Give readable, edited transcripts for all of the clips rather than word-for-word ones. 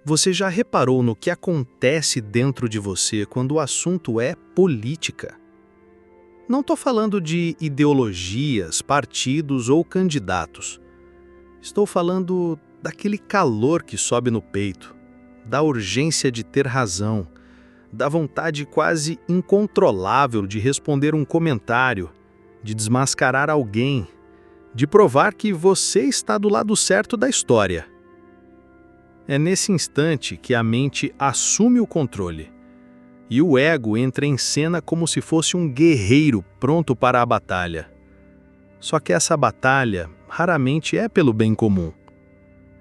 Você já reparou no que acontece dentro de você quando o assunto é política? Não estou falando de ideologias, partidos ou candidatos. Estou falando daquele calor que sobe no peito, da urgência de ter razão, da vontade quase incontrolável de responder um comentário, de desmascarar alguém, de provar que você está do lado certo da história. É nesse instante que a mente assume o controle e o ego entra em cena como se fosse um guerreiro pronto para a batalha. Só que essa batalha raramente é pelo bem comum.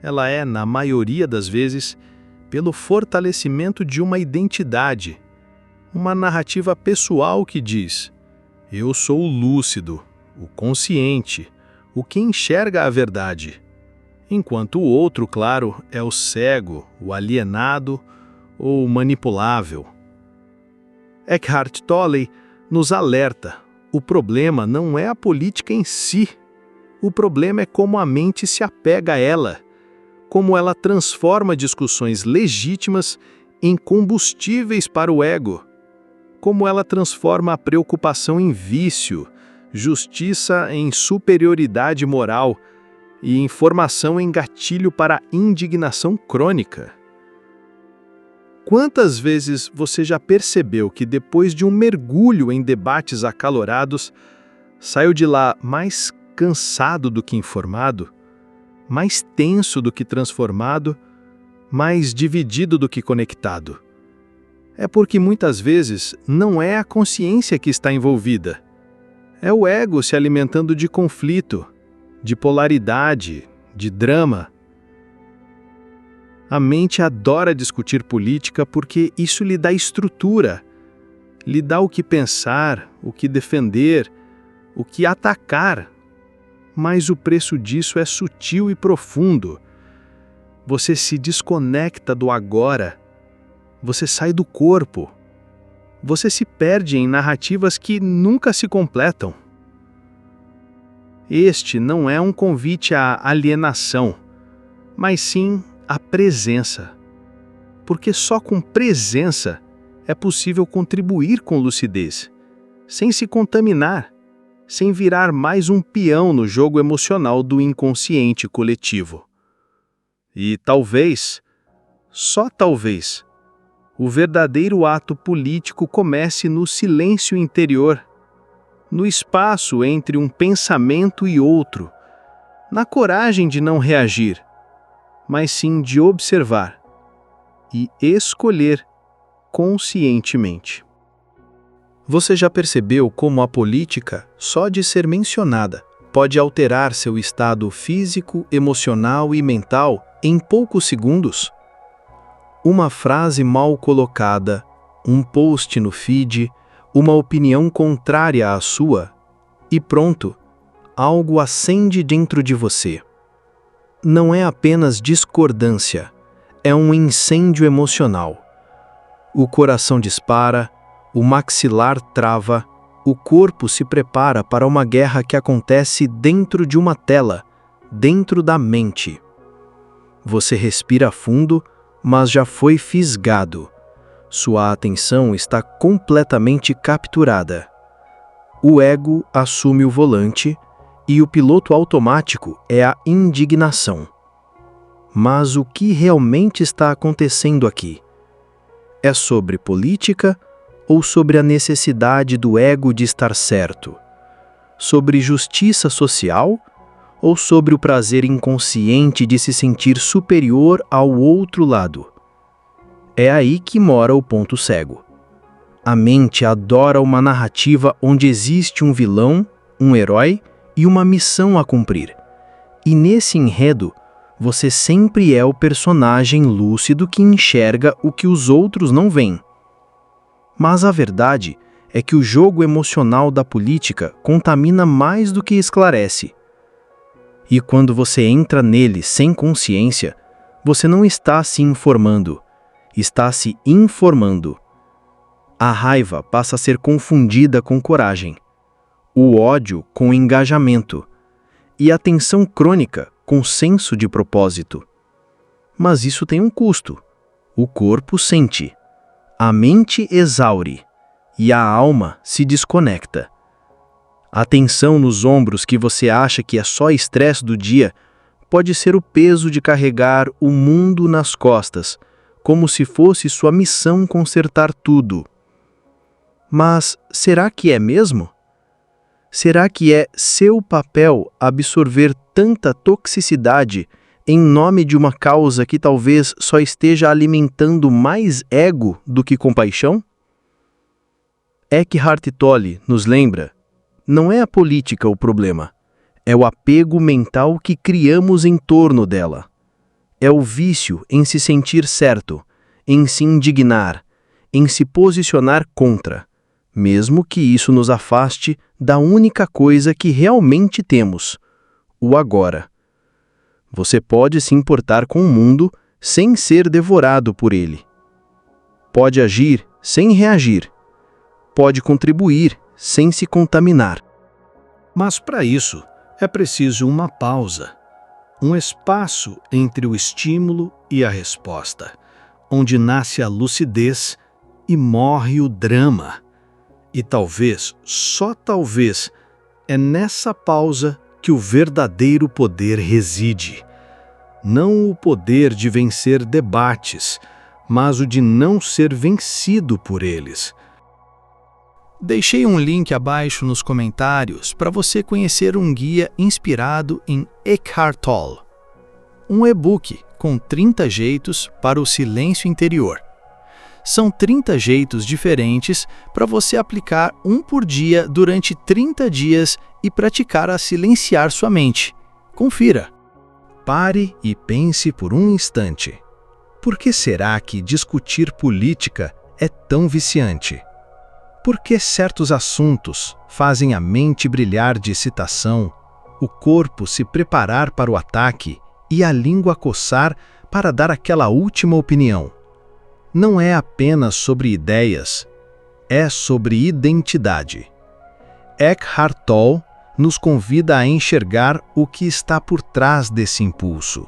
Ela é, na maioria das vezes, pelo fortalecimento de uma identidade, uma narrativa pessoal que diz: eu sou o lúcido, o consciente, o que enxerga a verdade. Enquanto o outro, claro, é o cego, o alienado ou o manipulável. Eckhart Tolle nos alerta: o problema não é a política em si. O problema é como a mente se apega a ela, como ela transforma discussões legítimas em combustíveis para o ego, como ela transforma a preocupação em vício, justiça em superioridade moral e informação em gatilho para a indignação crônica. Quantas vezes você já percebeu que depois de um mergulho em debates acalorados, saiu de lá mais cansado do que informado, mais tenso do que transformado, mais dividido do que conectado? É porque muitas vezes não é a consciência que está envolvida. É o ego se alimentando de conflito, de polaridade, de drama. A mente adora discutir política porque isso lhe dá estrutura, lhe dá o que pensar, o que defender, o que atacar. Mas o preço disso é sutil e profundo. Você se desconecta do agora, você sai do corpo, você se perde em narrativas que nunca se completam. Este não é um convite à alienação, mas sim à presença. Porque só com presença é possível contribuir com lucidez, sem se contaminar, sem virar mais um peão no jogo emocional do inconsciente coletivo. E talvez, só talvez, o verdadeiro ato político comece no silêncio interior, no espaço entre um pensamento e outro, na coragem de não reagir, mas sim de observar e escolher conscientemente. Você já percebeu como a política, só de ser mencionada, pode alterar seu estado físico, emocional e mental em poucos segundos? Uma frase mal colocada, um post no feed, uma opinião contrária à sua, e pronto, algo acende dentro de você. Não é apenas discordância, é um incêndio emocional. O coração dispara, o maxilar trava, o corpo se prepara para uma guerra que acontece dentro de uma tela, dentro da mente. Você respira fundo, mas já foi fisgado. Sua atenção está completamente capturada. O ego assume o volante e o piloto automático é a indignação. Mas o que realmente está acontecendo aqui? É sobre política ou sobre a necessidade do ego de estar certo? Sobre justiça social ou sobre o prazer inconsciente de se sentir superior ao outro lado? É aí que mora o ponto cego. A mente adora uma narrativa onde existe um vilão, um herói e uma missão a cumprir. E nesse enredo, você sempre é o personagem lúcido que enxerga o que os outros não veem. Mas a verdade é que o jogo emocional da política contamina mais do que esclarece. E quando você entra nele sem consciência, você não está se informando, está se informando. A raiva passa a ser confundida com coragem, o ódio com engajamento e a tensão crônica com senso de propósito. Mas isso tem um custo, O corpo sente, a mente exaure e a alma se desconecta. A tensão nos ombros que você acha que é só estresse do dia pode ser o peso de carregar o mundo nas costas, como se fosse sua missão consertar tudo. Mas será que é mesmo? Será que é seu papel absorver tanta toxicidade em nome de uma causa que talvez só esteja alimentando mais ego do que compaixão? Eckhart Tolle nos lembra: não é a política o problema, é o apego mental que criamos em torno dela. É o vício em se sentir certo, em se indignar, em se posicionar contra, mesmo que isso nos afaste da única coisa que realmente temos, o agora. Você pode se importar com o mundo sem ser devorado por ele. Pode agir sem reagir. Pode contribuir sem se contaminar. Mas para isso é preciso uma pausa, um espaço entre o estímulo e a resposta, onde nasce a lucidez e morre o drama. E talvez, só talvez, é nessa pausa que o verdadeiro poder reside. Não o poder de vencer debates, mas o de não ser vencido por eles. Deixei um link abaixo nos comentários para você conhecer um guia inspirado em Eckhart Tolle. Um e-book com 30 jeitos para o silêncio interior. São 30 jeitos diferentes para você aplicar um por dia durante 30 dias e praticar a silenciar sua mente. Confira. Pare e pense por um instante. Por que será que discutir política é tão viciante? Por que certos assuntos fazem a mente brilhar de excitação, o corpo se preparar para o ataque e a língua coçar para dar aquela última opinião? Não é apenas sobre ideias, é sobre identidade. Eckhart Tolle nos convida a enxergar o que está por trás desse impulso.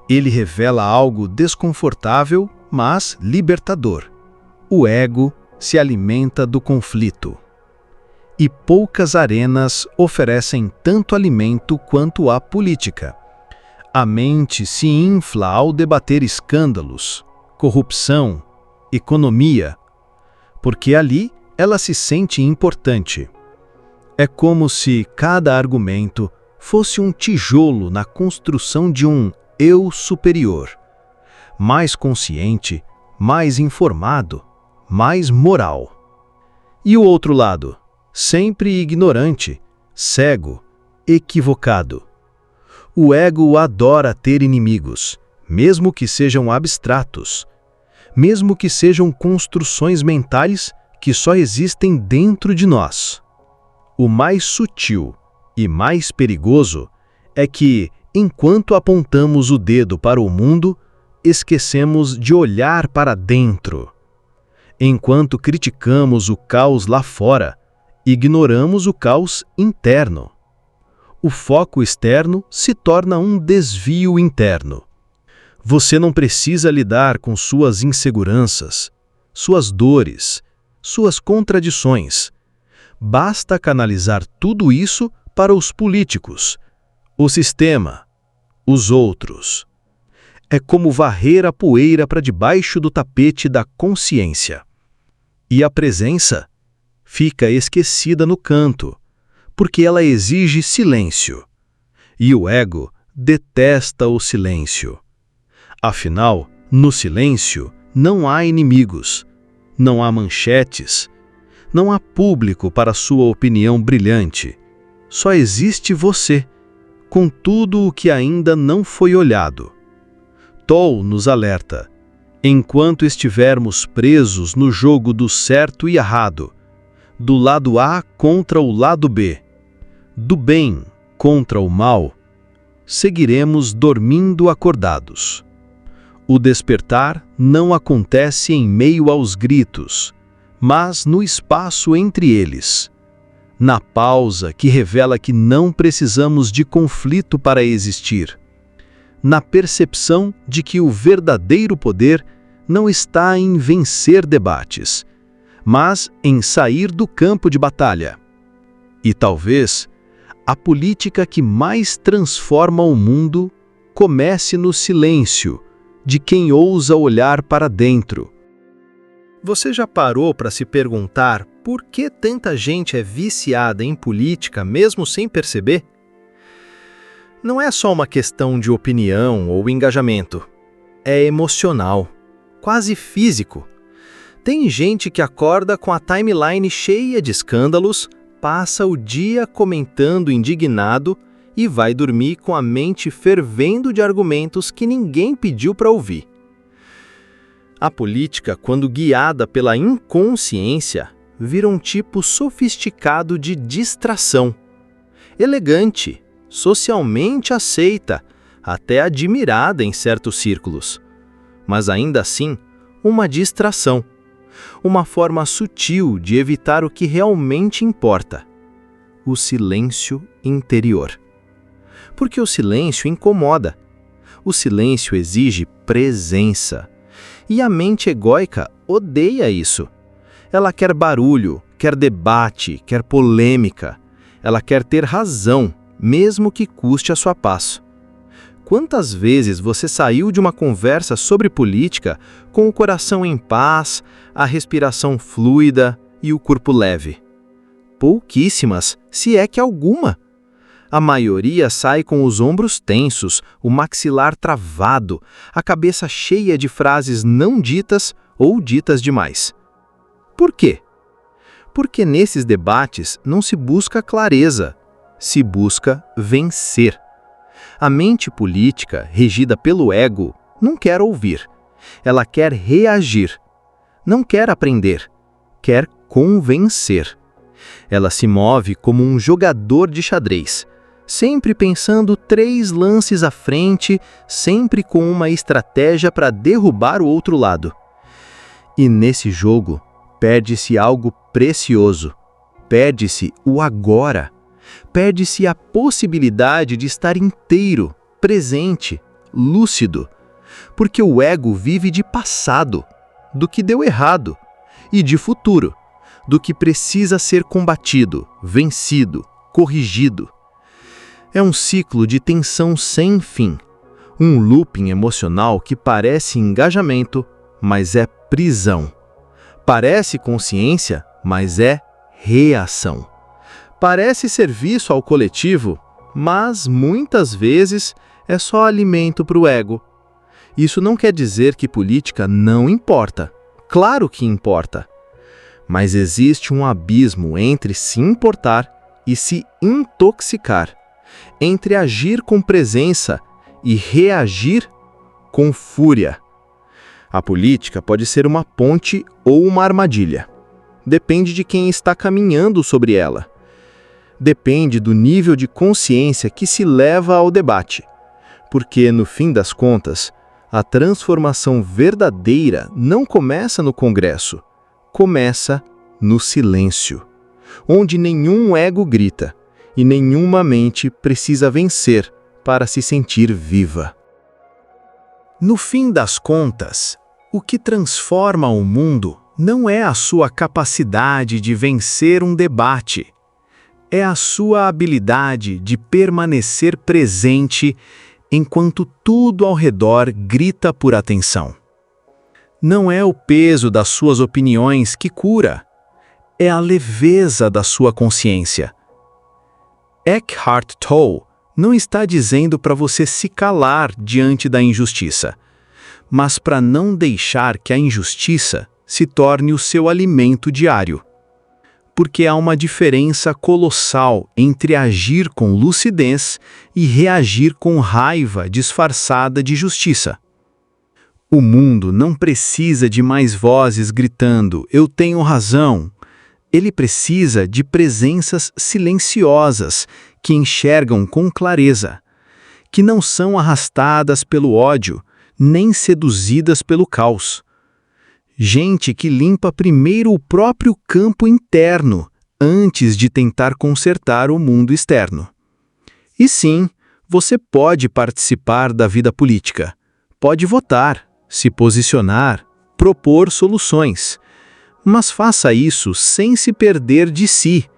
Ele revela algo desconfortável, mas libertador. O ego se alimenta do conflito. E poucas arenas oferecem tanto alimento quanto a política. A mente se infla ao debater escândalos, corrupção, economia, porque ali ela se sente importante. É como se cada argumento fosse um tijolo na construção de um eu superior, mais consciente, mais informado, mais moral. E o outro lado, sempre ignorante, cego, equivocado. O ego adora ter inimigos, mesmo que sejam abstratos, mesmo que sejam construções mentais que só existem dentro de nós. O mais sutil e mais perigoso é que, enquanto apontamos o dedo para o mundo, esquecemos de olhar para dentro. Enquanto criticamos o caos lá fora, ignoramos o caos interno. O foco externo se torna um desvio interno. Você não precisa lidar com suas inseguranças, suas dores, suas contradições. Basta canalizar tudo isso para os políticos, o sistema, os outros. É como varrer a poeira para debaixo do tapete da consciência. E a presença fica esquecida no canto, porque ela exige silêncio. E o ego detesta o silêncio. Afinal, no silêncio não há inimigos, não há manchetes, não há público para sua opinião brilhante. Só existe você, com tudo o que ainda não foi olhado. Tolle nos alerta: enquanto estivermos presos no jogo do certo e errado, do lado A contra o lado B, do bem contra o mal, seguiremos dormindo acordados. O despertar não acontece em meio aos gritos, mas no espaço entre eles, na pausa que revela que não precisamos de conflito para existir, na percepção de que o verdadeiro poder não está em vencer debates, mas em sair do campo de batalha. E talvez a política que mais transforma o mundo comece no silêncio de quem ousa olhar para dentro. Você já parou para se perguntar por que tanta gente é viciada em política mesmo sem perceber? Não é só uma questão de opinião ou engajamento. É emocional, quase físico. Tem gente que acorda com a timeline cheia de escândalos, passa o dia comentando indignado e vai dormir com a mente fervendo de argumentos que ninguém pediu para ouvir. A política, quando guiada pela inconsciência, vira um tipo sofisticado de distração. Elegante, socialmente aceita, até admirada em certos círculos. Mas ainda assim, uma distração. Uma forma sutil de evitar o que realmente importa: o silêncio interior. Porque o silêncio incomoda. O silêncio exige presença. E a mente egóica odeia isso. Ela quer barulho, quer debate, quer polêmica. Ela quer ter razão, mesmo que custe a sua paz. Quantas vezes você saiu de uma conversa sobre política com o coração em paz, a respiração fluida e o corpo leve? Pouquíssimas, se é que alguma. A maioria sai com os ombros tensos, o maxilar travado, a cabeça cheia de frases não ditas ou ditas demais. Por quê? Porque nesses debates não se busca clareza, se busca vencer. A mente política, regida pelo ego, não quer ouvir. Ela quer reagir. Não quer aprender. Quer convencer. Ela se move como um jogador de xadrez, sempre pensando 3 lances à frente, sempre com uma estratégia para derrubar o outro lado. E nesse jogo, perde-se algo precioso. Perde-se o agora. Perde-se a possibilidade de estar inteiro, presente, lúcido. Porque o ego vive de passado, do que deu errado, e de futuro, do que precisa ser combatido, vencido, corrigido. É um ciclo de tensão sem fim, um looping emocional que parece engajamento, mas é prisão. Parece consciência, mas é reação. Parece serviço ao coletivo, mas muitas vezes é só alimento para o ego. Isso não quer dizer que política não importa. Claro que importa. Mas existe um abismo entre se importar e se intoxicar, entre agir com presença e reagir com fúria. A política pode ser uma ponte ou uma armadilha. Depende de quem está caminhando sobre ela. Depende do nível de consciência que se leva ao debate. Porque, no fim das contas, a transformação verdadeira não começa no Congresso, começa no silêncio, onde nenhum ego grita e nenhuma mente precisa vencer para se sentir viva. No fim das contas, o que transforma o mundo não é a sua capacidade de vencer um debate, é a sua habilidade de permanecer presente enquanto tudo ao redor grita por atenção. Não é o peso das suas opiniões que cura, é a leveza da sua consciência. Eckhart Tolle não está dizendo para você se calar diante da injustiça, mas para não deixar que a injustiça se torne o seu alimento diário. Porque há uma diferença colossal entre agir com lucidez e reagir com raiva disfarçada de justiça. O mundo não precisa de mais vozes gritando, "Eu tenho razão". Ele precisa de presenças silenciosas que enxergam com clareza, que não são arrastadas pelo ódio, nem seduzidas pelo caos. Gente que limpa primeiro o próprio campo interno, antes de tentar consertar o mundo externo. E sim, você pode participar da vida política, pode votar, se posicionar, propor soluções. Mas faça isso sem se perder de si,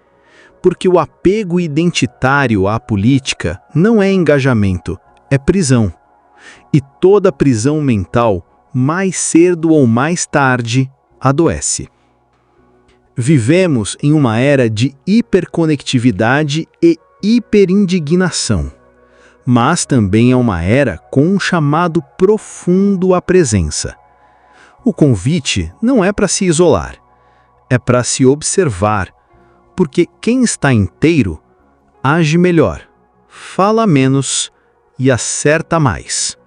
porque o apego identitário à política não é engajamento, é prisão. E toda prisão mental, mais cedo ou mais tarde, adoece. Vivemos em uma era de hiperconectividade e hiperindignação, mas também é uma era com um chamado profundo à presença. O convite não é para se isolar, é para se observar, porque quem está inteiro age melhor, fala menos e acerta mais.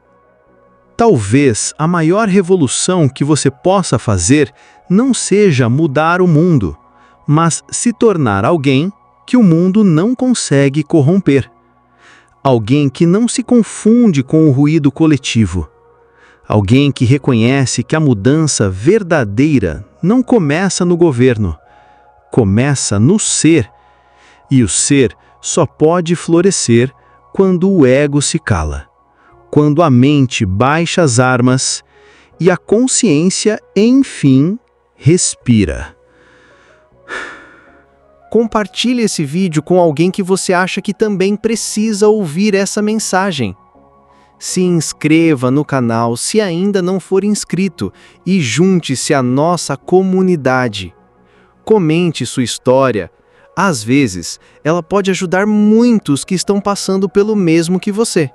Talvez a maior revolução que você possa fazer não seja mudar o mundo, mas se tornar alguém que o mundo não consegue corromper. Alguém que não se confunde com o ruído coletivo. Alguém que reconhece que a mudança verdadeira não começa no governo, começa no ser. E o ser só pode florescer quando o ego se cala, quando a mente baixa as armas e a consciência, enfim, respira. Compartilhe esse vídeo com alguém que você acha que também precisa ouvir essa mensagem. Se inscreva no canal se ainda não for inscrito e junte-se à nossa comunidade. Comente sua história. Às vezes, ela pode ajudar muitos que estão passando pelo mesmo que você.